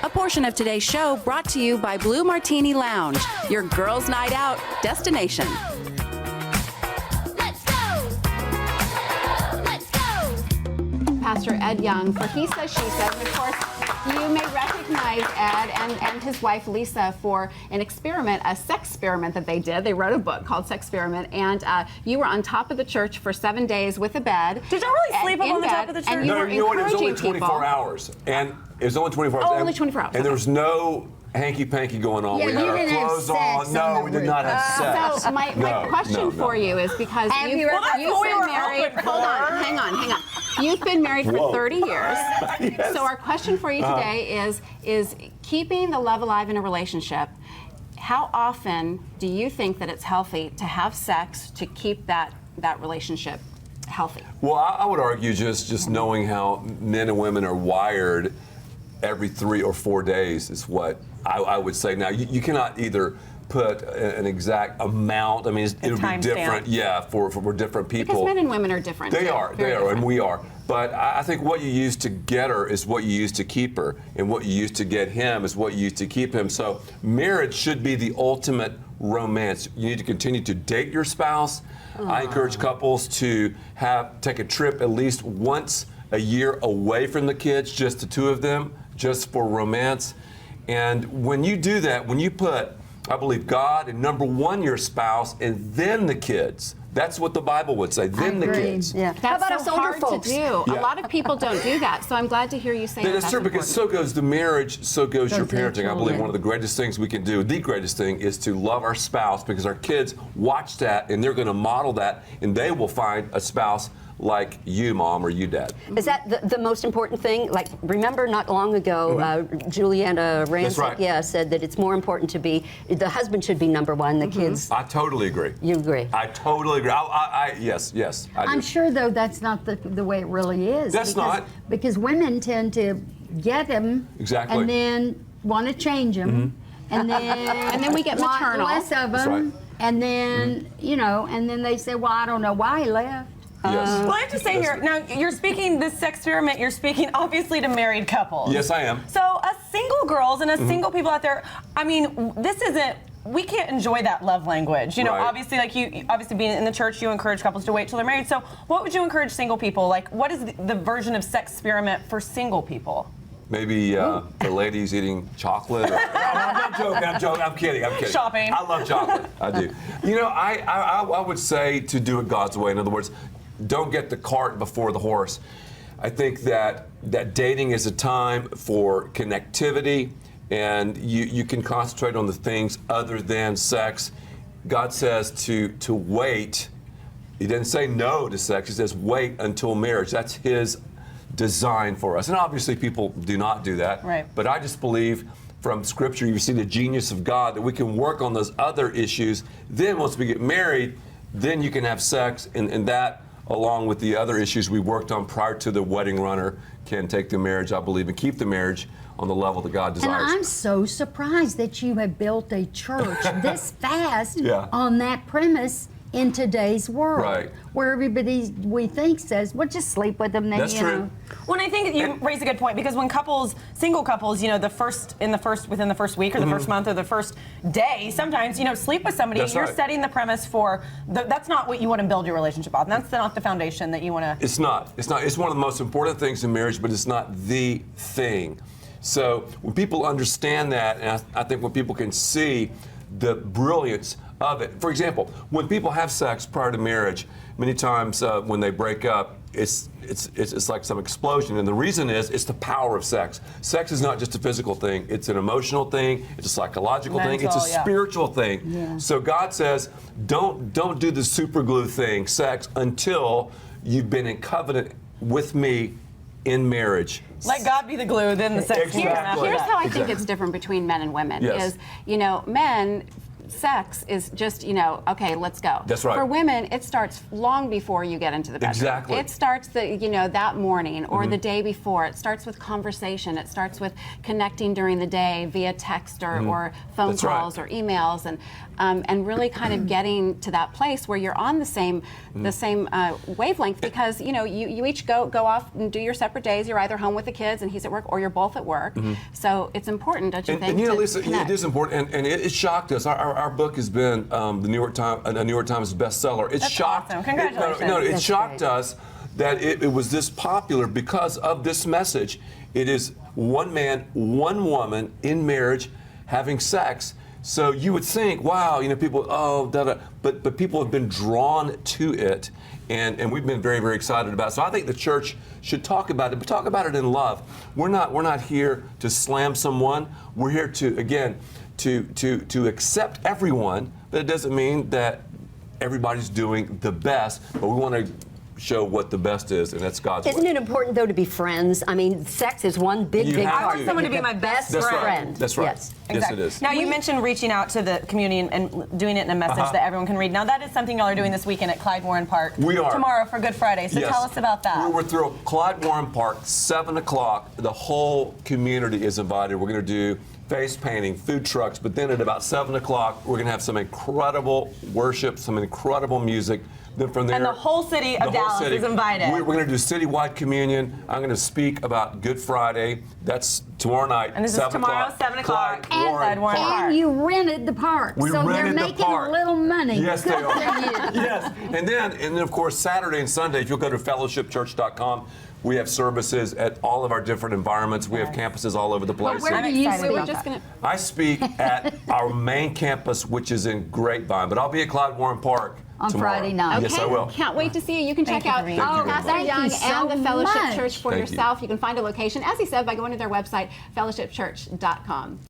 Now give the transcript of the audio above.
A portion of today's show brought to you by Blue Martini Lounge, your girls' night out destination. Pastor Ed Young for He Says, She Says. And of course, you may recognize Ed and his wife Lisa for an experiment, a sex experiment that they did. They wrote a book called Sex Experiment, and you were on top of the church for 7 days with a bed. Did y'all really sleep up on the top of the church? And you were you know what? It was only encouraging 24 people. hours. And it was only 24 hours. Oh, only 24 hours. And there was no hanky-panky going on. Yeah, we had you our didn't have clothes sex on. on No, the we did roof. not have sex. So my question for you is because Have you've you ever- Well, been that's what we were married. hoping Hold on, for. hang on. You've been married for Whoa. 30 years. Yes. So our question for you today is keeping the love alive in a relationship. How often do you think that it's healthy to have sex to keep that relationship healthy? Well, I would argue just knowing how men and women are wired, every 3 or 4 days is what I would say. Now, you cannot either put an exact amount. I mean, it'll be time different, stamp. yeah, for different people. Because men and women are different. They too. are, Very and different. we are. But I think what you use to get her is what you use to keep her, and what you use to get him is what you use to keep him. So marriage should be the ultimate romance. You need to continue to date your spouse. I encourage couples to take a trip at least once a year away from the kids, just the two of them, just for romance. And when you do that, when you put, I believe, God and number one, your spouse, and then the kids. That's what the Bible would say. Then the agree. kids. Yeah. That's How about us so older hard folks? to do. Yeah. A lot of people don't do that. So I'm glad to hear you say that. That's true, because so goes the marriage, so goes your Goes the parenting. I believe children. one of the greatest things we can do, the greatest thing, is to love our spouse, because our kids watch that and they're going to model that, and they will find a spouse like you, Mom, or you, Dad. Is that the most important thing? Like, remember not long ago, Juliana Rancic, right. said that it's more important to be, the husband should be number one, the kids. I totally agree. You agree? I totally agree. Yes, I do. I'm sure, though, that's not the way it really is. That's not. Because women tend to get them. Exactly. And then want to change them. And then we get want maternal. less of That's them. right. And then, and then they say, well, I don't know why he left. Yes. Well, I have to say here, now you're speaking this sex experiment, you're speaking obviously to married couples. Yes, I am. So us single girls and us single people out there, I mean, we can't enjoy that love language. You know, Right. obviously, obviously being in the church, you encourage couples to wait till they're married. So what would you encourage single people? Like, what is the version of sex experiment for single people? Maybe the ladies eating chocolate. I'm joking. I'm kidding. Shopping. I love chocolate. I do. You know, I would say to do it God's way. In other words, don't get the cart before the horse. I think that dating is a time for connectivity, and you can concentrate on the things other than sex. God says to wait. He didn't say no to sex. He says wait until marriage. That's His design for us. And obviously people do not do that. Right. But I just believe from Scripture you see the genius of God, that we can work on those other issues. Then once we get married, then you can have sex, and that, along with the other issues we worked on prior to the wedding runner, can take the marriage, I believe, and keep the marriage on the level that God And desires. I'm so surprised that you have built a church this fast Yeah. on that premise in today's world. Right. Where everybody, we think, says, well, just sleep with them. Then, That's you true. know. Well, and I think you raise a good point, because when single couples, within the first week or the first month or the first day, sometimes, sleep with somebody, That's you're right. setting the premise for, that's not what you want to build your relationship on. That's not the foundation that you want to. It's not. It's one of the most important things in marriage, but it's not the thing. So when people understand that, and I think when people can see the brilliance of it. For example, when people have sex prior to marriage, many times when they break up, it's like some explosion, and the reason is it's the power of sex. Sex is not just a physical thing; it's an emotional thing, it's a psychological thing, it's a spiritual thing. Yeah. So God says, don't do the super glue thing, sex, until you've been in covenant with me in marriage. Let God be the glue, then the sex. Exactly. Here's how I think Exactly. it's different between men and women. Yes. Is, men, sex is just, okay, let's go. That's right. For women, it starts long before you get into the bedroom. Exactly. It starts that morning or the day before. It starts with conversation. It starts with connecting during the day via text or phone That's right. calls or emails, and really kind of getting to that place where you're on the same wavelength, because you each go off and do your separate days. You're either home with the kids and he's at work, or you're both at work. So it's important, don't you think? And to Lisa, connect? it is important, and it shocked us. Our book has been a New York Times bestseller. It That's shocked. awesome. Congratulations. It That's shocked great. us that it was this popular because of this message. It is one man, one woman in marriage having sex. So you would think, wow, people, but people have been drawn to it, and we've been very, very excited about it. So I think the church should talk about it, but talk about it in love. We're not here to slam someone. We're here to, again, to accept everyone, but it doesn't mean that everybody's doing the best, but we want to show what the best is, and that's God's Isn't way. it important, though, to be friends? I mean, sex is one big, You big have part. to. I want someone to be The my best That's right. friend. That's right. Yes. Yes, it is. Now, you mentioned reaching out to the community and doing it in a message that everyone can read. Now, that is something y'all are doing this weekend at Clyde Warren Park. We are. Tomorrow for Good Friday. So Yes. tell us about that. We're through Clyde Warren Park, 7 o'clock. The whole community is invited. We're going to do face painting, food trucks, but then at about 7 o'clock, we're going to have some incredible worship, some incredible music. Then from there, And the whole city of the whole Dallas city. is invited. We're going to do citywide communion. I'm going to speak about Good Friday. That's tomorrow night. And this is 7 tomorrow, o'clock. 7 o'clock. Clyde Warren Clyde Warren Park. Park. And you rented the park, We so they're rented the making park. a little money. Yes, they Good are. for you. Yes. And then of course, Saturday and Sunday, if you'll go to fellowshipchurch.com, we have services at all of our different environments. We have campuses all over the place. Where I'm do you? excited We were about just that. going to. I speak at our main campus, which is in Grapevine, but I'll be at Clyde Warren Park On tomorrow. Friday night. Yes, I will. Can't wait to see you. You can Thank check you out for being here. Thank you very Pastor much. Young Thank you and the so Fellowship much. Church for Thank you. yourself. You can find a location, as he said, by going to their website, fellowshipchurch.com.